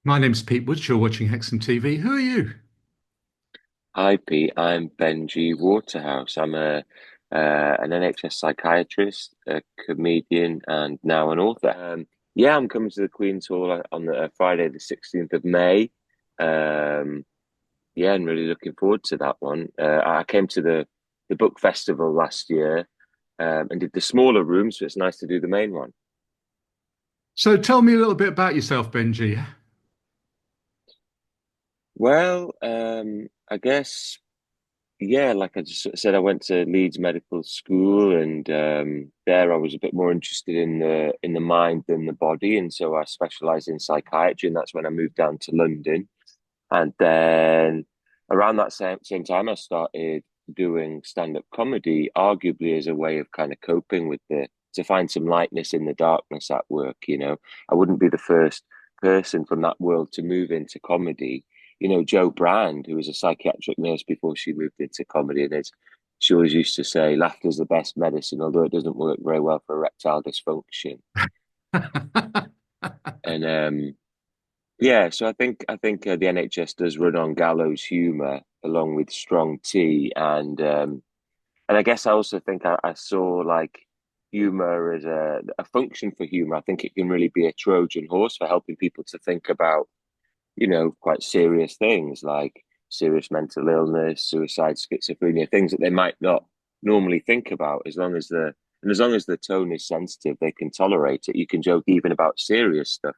My name's Pete Woods. You're watching Hexhamtv. Who are you? Hi Pete, I'm Benji Waterhouse. I'm an NHS psychiatrist, a comedian, and now an author. Yeah, I'm coming to the Queen's Hall on the Friday, the 16th of May. Um, yeah, and really looking forward to that one. I came to the book festival last year and did the smaller room, so it's nice to do the main one. So tell me a little bit about yourself, Benji. Well, I guess. Yeah, like I just said, I went to Leeds Medical School, and there I was a bit more interested in the mind than the body, and so I specialised in psychiatry, and that's when I moved down to London. And then around that same time, I started doing stand-up comedy, arguably as a way of kind of coping with to find some lightness in the darkness at work. I wouldn't be the first person from that world to move into comedy. Joe Brand, who was a psychiatric nurse before she moved into comedy, she always used to say, laughter's the best medicine, although it doesn't work very well for erectile dysfunction. And yeah, so I think the NHS does run on gallows humour along with strong tea, and I guess I also think I saw like humour as a function for humour. I think it can really be a Trojan horse for helping people to think about quite serious things like serious mental illness, suicide, schizophrenia, things that they might not normally think about. As long as the tone is sensitive, they can tolerate it. You can joke even about serious stuff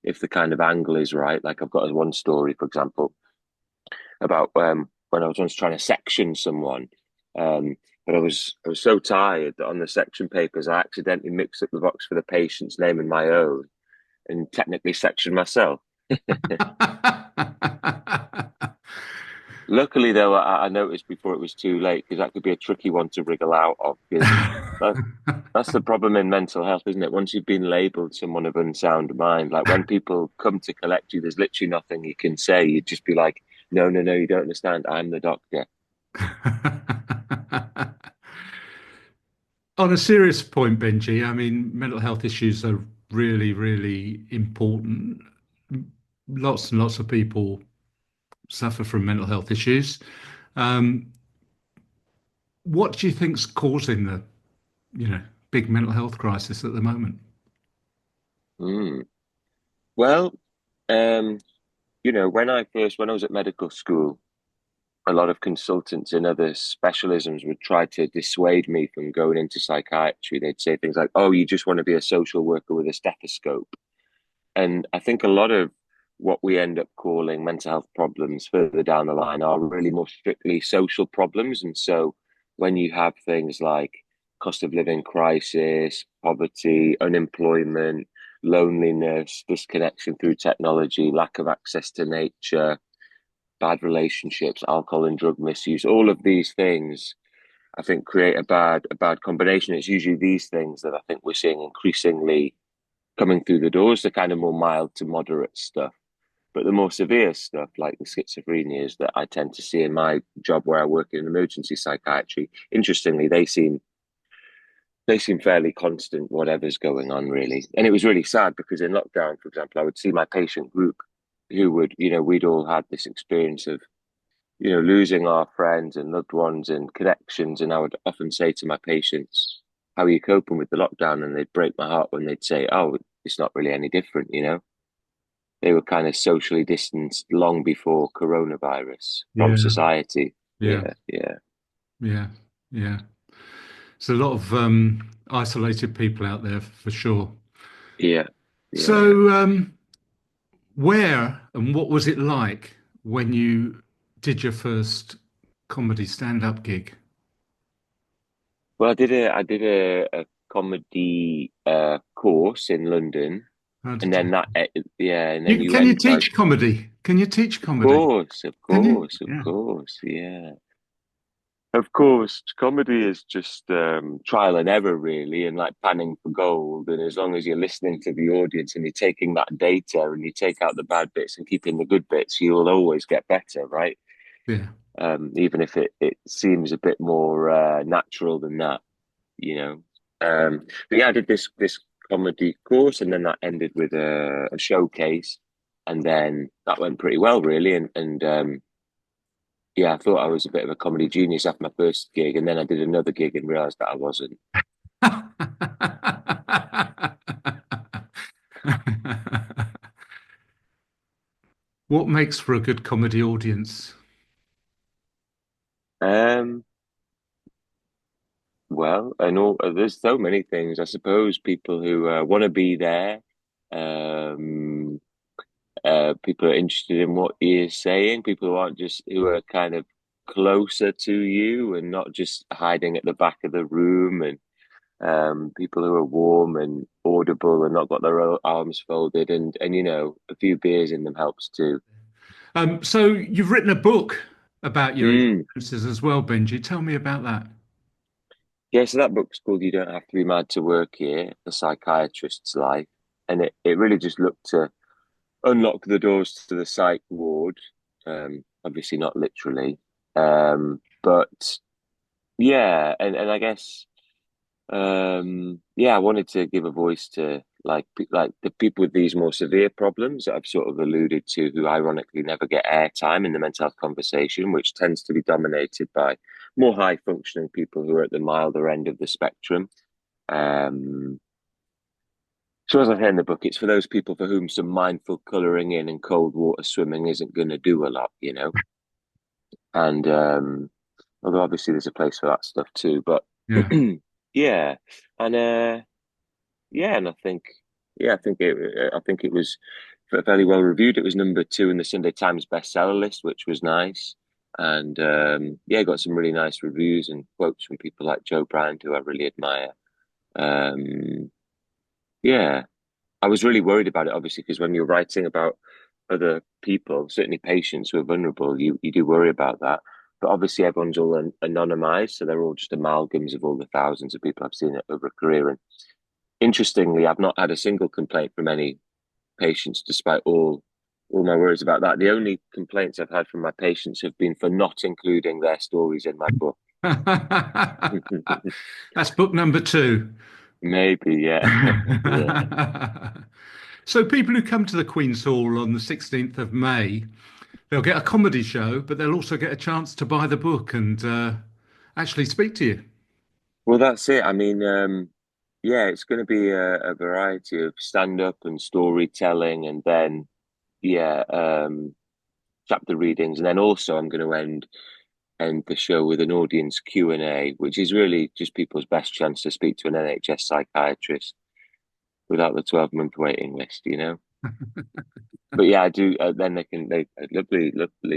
if the kind of angle is right. Like I've got one story, for example, about when I was once trying to section someone. Um, but I was so tired that on the section papers I accidentally mixed up the box for the patient's name and my own, and technically sectioned myself. Luckily, though, I noticed before it was too late because that could be a tricky one to wriggle out of. Because that, that's the problem in mental health, isn't it? Once you've been labelled someone of unsound mind, like when people come to collect you, there's literally nothing you can say. You'd just be like, no, no, no, you don't understand. I'm the doctor. On a serious point, Benji, I mean, mental health issues are really, really important. Lots and lots of people suffer from mental health issues. Um, what do you think's causing the, big mental health crisis at the moment? Mm. Well, um, when I was at medical school, a lot of consultants in other specialisms would try to dissuade me from going into psychiatry. They'd say things like, "Oh, you just want to be a social worker with a stethoscope." And I think a lot of what we end up calling mental health problems further down the line are really more strictly social problems. And so when you have things like cost of living crisis, poverty, unemployment, loneliness, disconnection through technology, lack of access to nature, bad relationships, alcohol and drug misuse, all of these things I think create a bad combination. It's usually these things that I think we're seeing increasingly coming through the doors, the kind of more mild to moderate stuff. But the more severe stuff, like the schizophrenias that I tend to see in my job where I work in emergency psychiatry, interestingly, they seem fairly constant, whatever's going on, really. And it was really sad because in lockdown, for example, I would see my patient group who we'd all had this experience of, losing our friends and loved ones and connections. And I would often say to my patients, how are you coping with the lockdown? And they'd break my heart when they'd say, oh, it's not really any different. They were kind of socially distanced long before coronavirus from Yeah, society. yeah, Yeah, yeah, yeah, yeah. There's a lot of isolated people out there for sure. yeah, yeah. So, where and what was it like when you did your first comedy stand-up gig? Well, I did a comedy course in London, How and did you? then yeah, and then you Can you end like, teach comedy? Can you teach of comedy? course, of Can you? course, of Yeah. course, yeah. Of course, comedy is just trial and error, really, and like panning for gold. And as long as you're listening to the audience and you're taking that data and you take out the bad bits and keeping the good bits, you'll always get better, right? Yeah. Even if it seems a bit more natural than that, you know. But yeah, I did this comedy course, and then that ended with a showcase. and then that went pretty well, really. And yeah, I thought I was a bit of a comedy genius after my first gig, and then I did another gig and realised that I wasn't. What makes for a good comedy audience? Um, well, and all there's so many things. I suppose people who want to be there, um, people are interested in what you're saying, people who aren't just who are kind of closer to you and not just hiding at the back of the room, and people who are warm and audible and not got their arms folded, and a few beers in them helps too. So you've written a book about your Mm. experiences as well, Benji. Tell me about that. Yeah, so that book's called You Don't Have to Be Mad to Work Here, A Psychiatrist's Life. And it really just looked to unlock the doors to the psych ward. Obviously not literally. But yeah, and I guess yeah, I wanted to give a voice to like the people with these more severe problems that I've sort of alluded to, who ironically never get airtime in the mental health conversation, which tends to be dominated by more high functioning people who are at the milder end of the spectrum. Um, so as I say in the book, it's for those people for whom some mindful colouring in and cold water swimming isn't going to do a lot, you know. And although obviously there's a place for that stuff too, but Yeah. yeah, and yeah, and I think it was fairly well reviewed. It was number two in the Sunday Times bestseller list, which was nice. And yeah, got some really nice reviews and quotes from people like Joe Brand, who I really admire. Um, yeah, I was really worried about it, obviously, because when you're writing about other people, certainly patients who are vulnerable, you do worry about that. But obviously, everyone's all anonymized, so they're all just amalgams of all the thousands of people I've seen over a career. And interestingly, I've not had a single complaint from any patients, despite all my worries about that. The only complaints I've had from my patients have been for not including their stories in my book. That's book number two. Maybe, yeah, yeah. So people who come to the Queen's Hall on the 16th of May, they'll get a comedy show, but they'll also get a chance to buy the book and actually speak to you. Well, that's it. I mean, yeah, it's going to be a variety of stand-up and storytelling, and then yeah, chapter readings, and then also I'm going to end the show with an audience Q&A, which is really just people's best chance to speak to an NHS psychiatrist without the 12-month waiting list, you know. But yeah, I do. Then lovely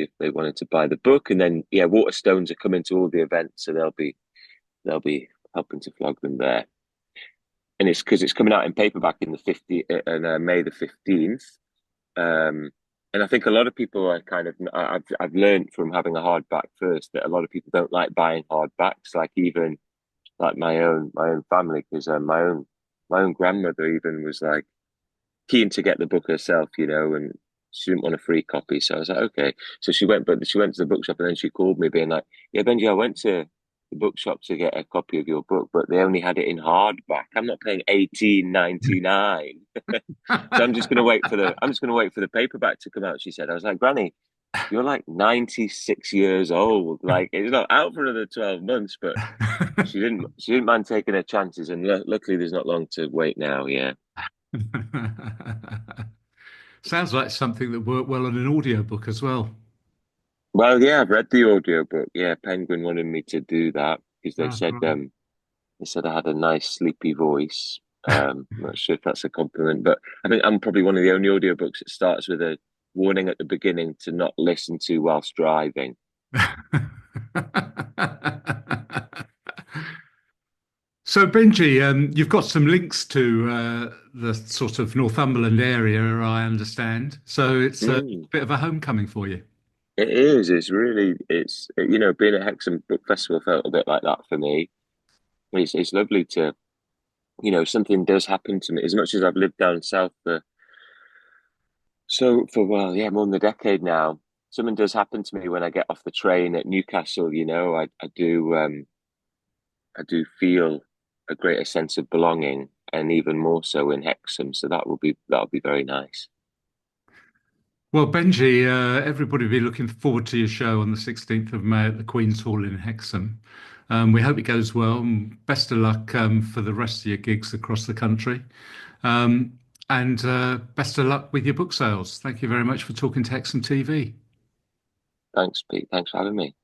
if they wanted to buy the book, and then yeah, Waterstones are coming to all the events, so they'll be helping to flog them there. And it's because it's coming out in paperback in the 50 and May the 15th. Um, and I think a lot of people are kind of I've learned from having a hardback first that a lot of people don't like buying hardbacks, like even like my own family, because my own grandmother even was like keen to get the book herself, and she didn't want a free copy. So I was like, okay. So she went to the bookshop and then she called me being like, yeah, Benji, I went to the bookshop to get a copy of your book, but they only had it in hardback. I'm not paying 18.99. So I'm just gonna wait for the paperback to come out, she said. I was like, Granny, you're like 96 years old. Like it's not out for another 12 months, but she didn't mind taking her chances, and luckily there's not long to wait now, yeah. Sounds like something that worked well on an audiobook as well. Well, yeah, I've read the audiobook. Yeah, Penguin wanted me to do that because Oh, great. they said I had a nice sleepy voice. I'm not sure if that's a compliment, but I think I'm probably one of the only audiobooks that starts with a warning at the beginning to not listen to whilst driving. So, Benji, you've got some links to the sort of Northumberland area, I understand. So it's a Mm, bit of a homecoming for you. it is. It's being at Hexham Book Festival felt a bit like that for me. It's lovely to, something does happen to me. As much as I've lived down south for well, yeah, more than a decade now. Something does happen to me when I get off the train at Newcastle. I do feel a greater sense of belonging, and even more so in Hexham. So that'll be very nice. Well, Benji, everybody will be looking forward to your show on the 16th of May at the Queen's Hall in Hexham. We hope it goes well, and best of luck for the rest of your gigs across the country. Um, and best of luck with your book sales. Thank you very much for talking to Hexham TV. Thanks, Pete. Thanks for having me.